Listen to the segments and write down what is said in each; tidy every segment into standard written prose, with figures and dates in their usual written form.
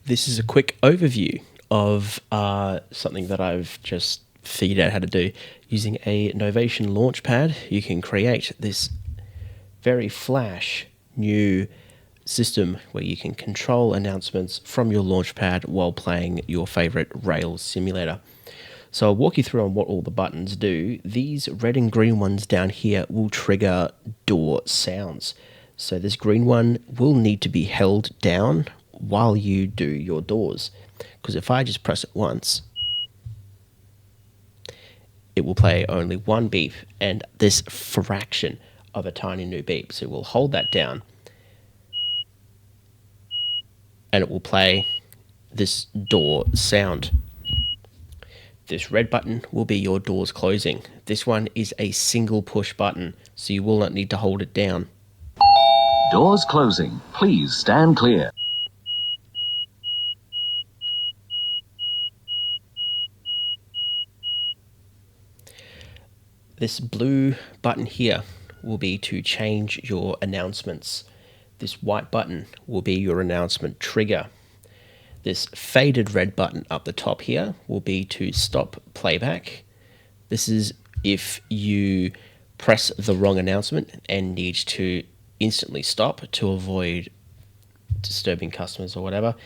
This is a quick overview of something that I've just figured out how to do. Using a Novation Launchpad, you can create this very flash new system where you can control announcements from your Launchpad while playing your favorite Rails simulator. So I'll walk you through on what all the buttons do. These red and green ones down here will trigger door sounds. So this green one will need to be held down while you do your doors, because if I just press it once, it will play only one beep and this fraction of a tiny new beep. So we'll hold that down and it will play this door sound. This red button will be your doors closing. This one is a single push button, so you will not need to hold it down. Doors closing. Please stand clear. This blue button here will be to change your announcements. This white button will be your announcement trigger. This faded red button up the top here will be to stop playback. This is if you press the wrong announcement and need to instantly stop to avoid disturbing customers or whatever.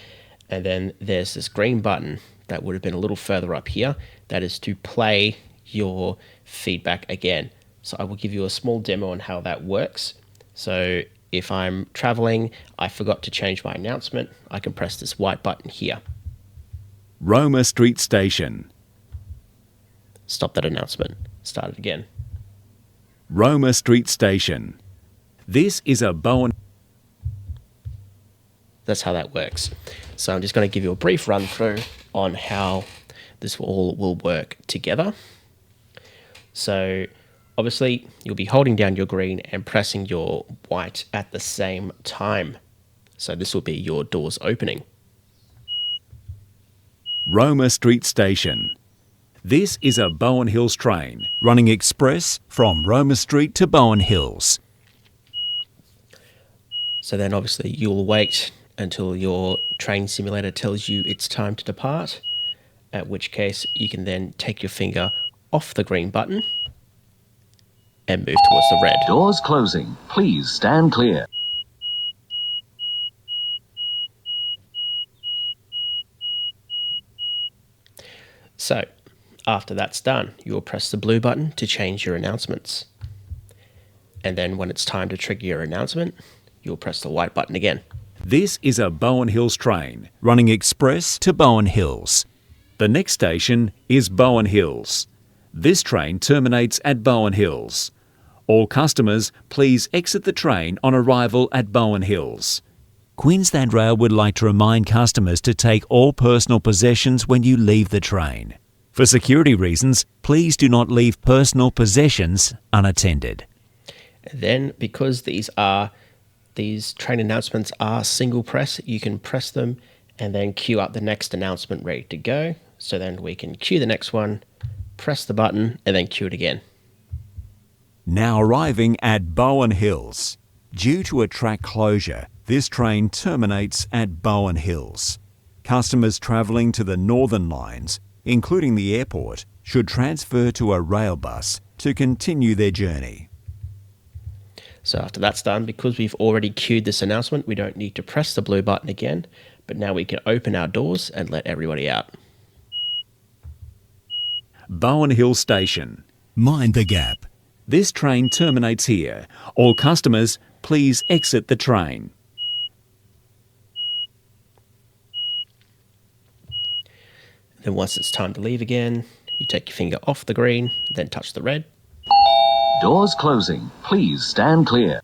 And then there's this green button that would have been a little further up here. That is to play your feedback again. So I will give you a small demo on how that works. So if I'm traveling, I forgot to change my announcement, I can press this white button here. Roma Street Station. Stop that announcement. Start it again. Roma Street Station. This is a Bowen. That's how that works. So I'm just going to give you a brief run through on how this all will work together. So obviously you'll be holding down your green and pressing your white at the same time. So this will be your doors opening. Roma Street Station. This is a Bowen Hills train running express from Roma Street to Bowen Hills. So then obviously you'll wait until your train simulator tells you it's time to depart, at which case you can then take your finger off the green button and move towards the red. Doors closing. Please stand clear. So after that's done, you'll press the blue button to change your announcements. And then when it's time to trigger your announcement, you'll press the white button again. This is a Bowen Hills train running express to Bowen Hills. The next station is Bowen Hills. This train terminates at Bowen Hills. All customers, please exit the train on arrival at Bowen Hills. Queensland Rail would like to remind customers to take all personal possessions when you leave the train. For security reasons, please do not leave personal possessions unattended. Then, because these train announcements are single press, you can press them and then queue up the next announcement ready to go. So then we can queue the next one, press the button, and then queue it again. Now arriving at Bowen Hills. Due to a track closure, this train terminates at Bowen Hills. Customers travelling to the northern lines, including the airport, should transfer to a rail bus to continue their journey. So after that's done, because we've already queued this announcement, we don't need to press the blue button again, but now we can open our doors and let everybody out. Bowen Hill Station. Mind the gap. This train terminates here. All customers, please exit the train. Then once it's time to leave again, you take your finger off the green, then touch the red. Doors closing. Please stand clear.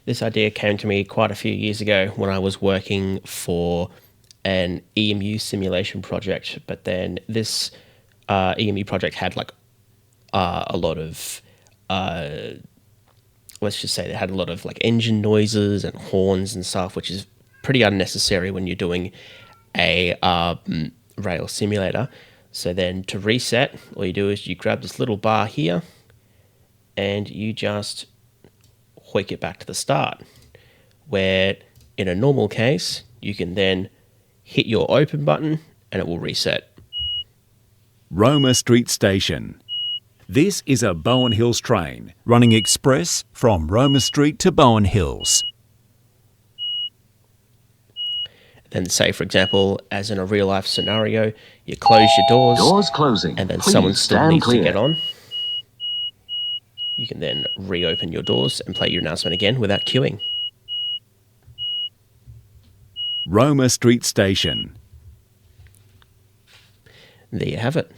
This idea came to me quite a few years ago when I was working for an EMU simulation project, but then this EMU project had like a lot of, let's just say they had a lot of like engine noises and horns and stuff, which is pretty unnecessary when you're doing a rail simulator. So then to reset, all you do is you grab this little bar here and you just tweak it back to the start, where in a normal case, you can then hit your open button and it will reset. Roma Street Station. This is a Bowen Hills train running express from Roma Street to Bowen Hills. Then say, for example, as in a real life scenario, you close your doors. Doors closing. And then Please someone still stand needs clear. to get on. You can then reopen your doors and play your announcement again without queuing. Roma Street Station. There you have it.